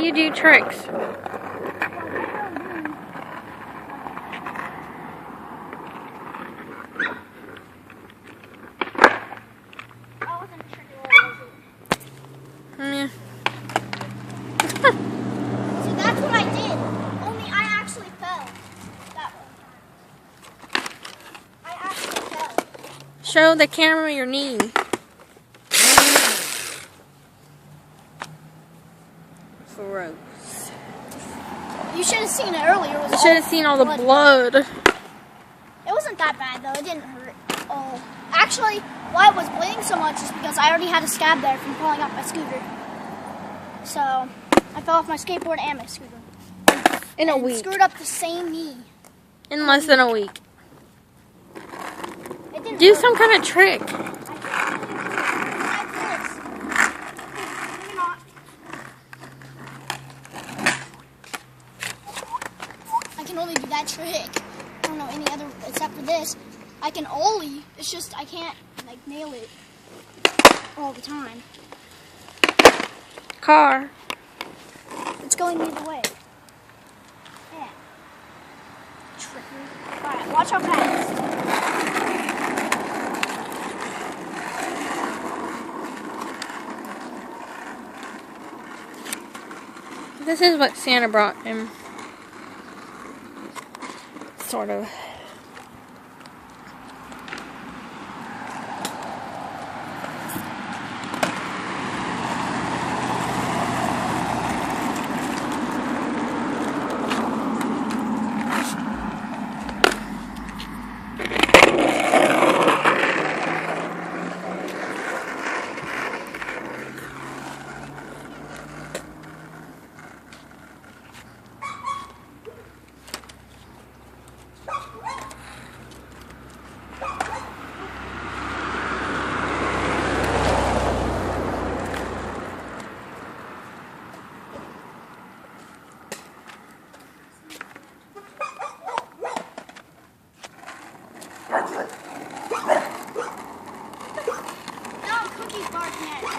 see you do tricks. Yeah. See, that's what I did. Only I actually fell. That one. I actually fell. Show the camera your knee. Gross. You should have seen it earlier. It was You should have seen all the blood. It wasn't that bad though. It didn't hurt. Oh, actually, why it was bleeding so much is because I already had a scab there from falling off my scooter. So I fell off my skateboard and my scooter. In a and week. Screwed up the same knee. In less than a week. It didn't Do hurt. some kind of trick. I can only do that trick. I don't know any other except for this. I can ollie. It's just I can't like nail it all the time. Car. It's going the other way. Yeah. Trickery. Alright, watch how fast. This is what Santa brought him. Sort of. Now Cookie's barking at me.